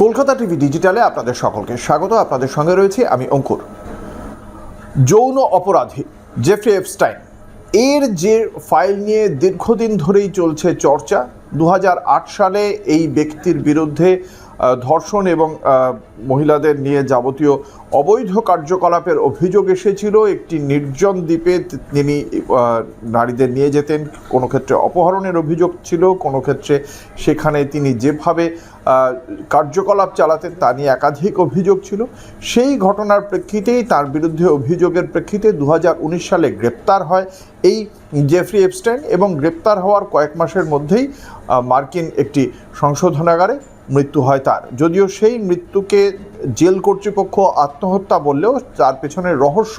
Kolkata TV ডিজিটালে আপনাদের সকলকে স্বাগত। আপনাদের সঙ্গে রয়েছে আমি অঙ্কুর। যৌন অপরাধী জেফ্রি এপস্টাইন এর যে ফাইল নিয়ে দীর্ঘদিন ধরেই চলছে চর্চা। 2008 সালে এই ব্যক্তির বিরুদ্ধে ধর্ষণ এবং মহিলাদের নিয়ে যাবতীয় অবৈধ কার্যকলাপের অভিযোগ এসেছিল। একটি নির্জন দ্বীপে তিনি নারীদের নিয়ে যেতেন, কোনো ক্ষেত্রে অপহরণের অভিযোগ ছিল, কোনো ক্ষেত্রে সেখানে তিনি যেভাবে কার্যকলাপ চালাতেন তা নিয়ে একাধিক অভিযোগ ছিল। সেই ঘটনার প্রেক্ষিতেই তার বিরুদ্ধে অভিযোগের প্রেক্ষিতে 2019 সালে গ্রেপ্তার হয় এই জেফ্রি এপস্টাইন এবং গ্রেপ্তার হওয়ার কয়েক মাসের মধ্যেই মার্কিন একটি সংশোধনাগারে মৃত্যু হয় তার। যদিও সেই মৃত্যুকে জেল কর্তৃপক্ষ আত্মহত্যা বললেও তার পেছনে রহস্য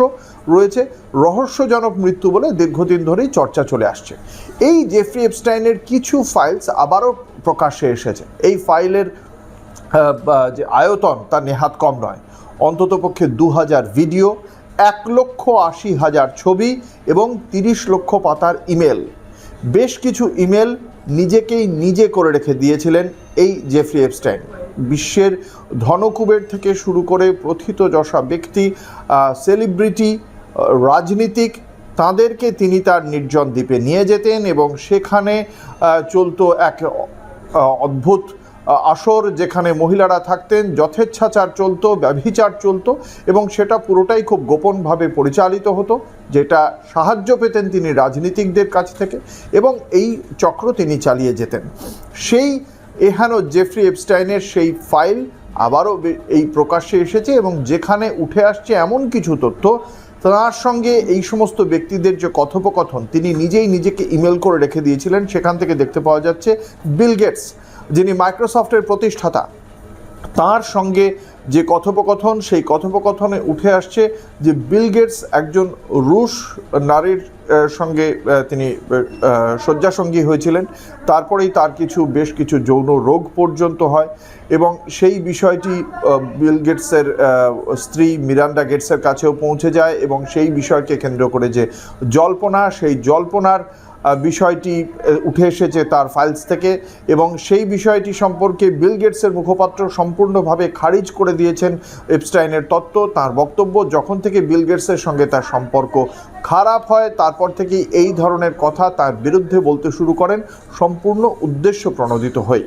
রয়েছে, রহস্যজনক মৃত্যু বলে দীর্ঘদিন ধরেই চর্চা চলে আসছে। এই জেফ্রি এপস্টাইনের কিছু ফাইলস আবারও প্রকাশ্যে এসেছে। এই ফাইলের যে আয়তন তা নেহাত কম নয়, অন্ততপক্ষে 2000 ভিডিও, 1,80,000 ছবি এবং 30 লক্ষ পাতার ইমেল। বেশ কিছু ইমেল নিজেকেই নিজে করে রেখে দিয়েছিলেন এই জেফ্রি এপস্টাইন। বিশ্বের ধনকুবের থেকে শুরু করে প্রথিতযশা ব্যক্তি, সেলিব্রিটি, রাজনীতিক, তাদেরকে তিনি তার নির্জন দ্বীপে নিয়ে যেতেন এবং সেখানে চলতো এক অদ্ভুত আসর, যেখানে মহিলারা থাকতেন, যথেচ্ছাচার চলতো, ব্যভিচার চলতো এবং সেটা পুরোটাই খুব গোপনভাবে পরিচালিত হতো, যেটা সাহায্য পেতেন তিনি রাজনীতিকদের কাছ থেকে এবং এই চক্র তিনি চালিয়ে যেতেন। সেই এহেন জেফ্রি এপস্টাইনের সেই ফাইল আবারও এই প্রকাশ্যে এসেছে এবং যেখানে উঠে আসছে এমন কিছু তথ্য, তার সঙ্গে এই সমস্ত ব্যক্তিদের যে কথোপকথন তিনি নিজেই নিজেকে ইমেল করে রেখে দিয়েছিলেন, সেখান থেকে দেখতে পাওয়া যাচ্ছে বিল গেটস, যিনি মাইক্রোসফটের প্রতিষ্ঠাতা, তার সঙ্গে যে কথোপকথন, সেই কথোপকথনে উঠে আসছে যে বিল গেটস একজন রুশ নারীর সঙ্গে তিনি শয্যাসঙ্গী হয়েছিলেন। তারপরেই তার বেশ কিছু যৌন রোগ পর্যন্ত হয় এবং সেই বিষয়টি বিল গেটসের স্ত্রী মিরান্ডা গেটসের কাছেও পৌঁছে যায় এবং সেই বিষয়কে কেন্দ্র করে যে জল্পনা, সেই জল্পনার বিষয়টি উঠে এসেছে তার ফাইলস থেকে এবং সেই বিষয়টি সম্পর্কে বিল গেটসের মুখপাত্র সম্পূর্ণভাবে খারিজ করে দিয়েছেন এপস্টাইনের তত্ত্ব। তার বক্তব্য, যখন থেকে বিল গেটসের সঙ্গে তার সম্পর্ক খারাপ হয় তারপর থেকেই এই ধরনের কথা তার বিরুদ্ধে বলতে শুরু করেন, সম্পূর্ণ উদ্দেশ্য প্রণোদিত হয়ে।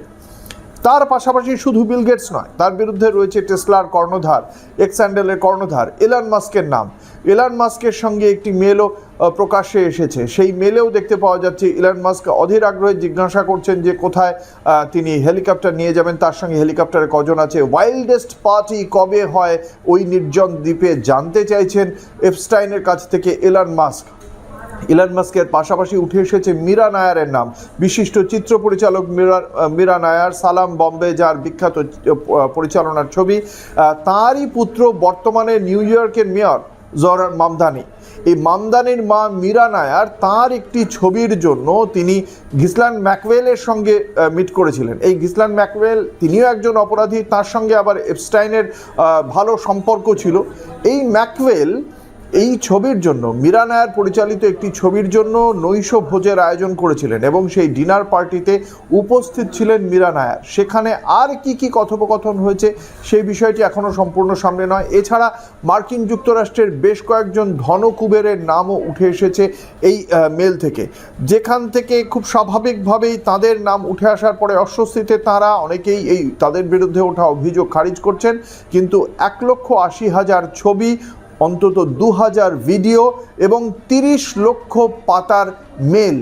তার পাশাপাশি শুধু বিল গেটস নয়, তার বিরুদ্ধে রয়েছে টেসলার কর্ণধার, এক্স হ্যান্ডেলের কর্ণধার এলন মাস্কের নাম। এলন মাস্কের সঙ্গে একটি মেলও প্রকাশ্যে এসেছে। সেই মেলেও দেখতে পাওয়া যাচ্ছে এলন মাস্ক অধীর আগ্রহে জিজ্ঞাসা করছেন যে কোথায় তিনি হেলিকপ্টার নিয়ে যাবেন, তার সঙ্গে হেলিকপ্টারে কজন আছে, ওয়াইল্ডেস্ট পার্টি কবে হয় ওই নির্জন দ্বীপে জানতে চাইছেন এপস্টাইনের কাছ থেকে এলন মাস্ক। ইলন মাস্কের পাশাপাশি উঠে এসেছে মীরা নায়ারের নাম, বিশিষ্ট চিত্র পরিচালক মীরা নায়ার, সালাম বম্বে যার বিখ্যাত পরিচালনার ছবি, তারই পুত্র বর্তমানে নিউ ইয়র্কের মেয়র জহরান মামদানি। এই মামদানির মা মীরা নায়ার তার একটি ছবির জন্য তিনি গিসলান ম্যাকওয়েলের সঙ্গে মিট করেছিলেন। এই গিসলান ম্যাকওয়েল তিনিও একজন অপরাধী, তার সঙ্গে আবার এপস্টাইনের ভালো সম্পর্ক ছিল। এই ম্যাকওয়েল এই ছবির জন্য, মীরা নায়ার পরিচালিত একটি ছবির জন্য নৈশ ভোজের আয়োজন করেছিলেন এবং সেই ডিনার পার্টিতে উপস্থিত ছিলেন মীরা নায়ার। সেখানে আর কি কথোপকথন হয়েছে সেই বিষয়টি এখনও সম্পূর্ণ সামনে নয়। এছাড়া মার্কিন যুক্তরাষ্ট্রের বেশ কয়েকজন ধনকুবেরের নামও উঠে এসেছে এই মেল থেকে, যেখান থেকে খুব স্বাভাবিকভাবেই তাদের নাম উঠে আসার পরে অস্বস্তিতে তারা অনেকেই এই তাদের বিরুদ্ধে ওঠা অভিযোগ খারিজ করছেন। কিন্তু 1,80,000 ছবি, অন্তত 2000 ভিডিও এবং 30 লক্ষ পাতার মেল,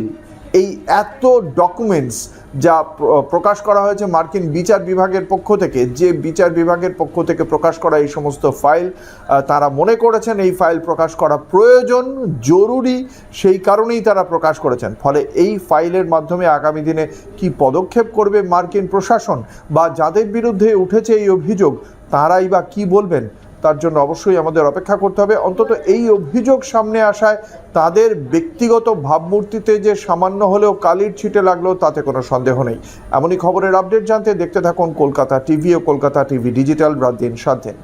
এই এত ডকুমেন্টস যা প্রকাশ করা হয়েছে মার্কিন বিচার বিভাগের পক্ষ থেকে, যে বিচার বিভাগের পক্ষ থেকে প্রকাশ করা এই সমস্ত ফাইল, তারা মনে করেছেন এই ফাইল প্রকাশ করা প্রয়োজন, জরুরি, সেই কারণেই তারা প্রকাশ করেছেন। ফলে এই ফাইলের মাধ্যমে আগামী দিনে কি পদক্ষেপ করবে মার্কিন প্রশাসন বা যাদের বিরুদ্ধে উঠেছে এই অভিযোগ, তারাই বা কি বলবেন, তার জন্য অবশ্যই আমাদের অপেক্ষা করতে হবে। অন্তত এই অভিযোগ সামনে আসায় তাদের ব্যক্তিগত ভাবমূর্তিতে যে সামান্য হলেও কালির ছিটে লাগলো তাতে কোনো সন্দেহ নেই। এমনই খবরের আপডেট জানতে দেখতে থাকুন কলকাতা টিভি ও কলকাতা টিভি ডিজিটাল, রাত দিন 7 দিন।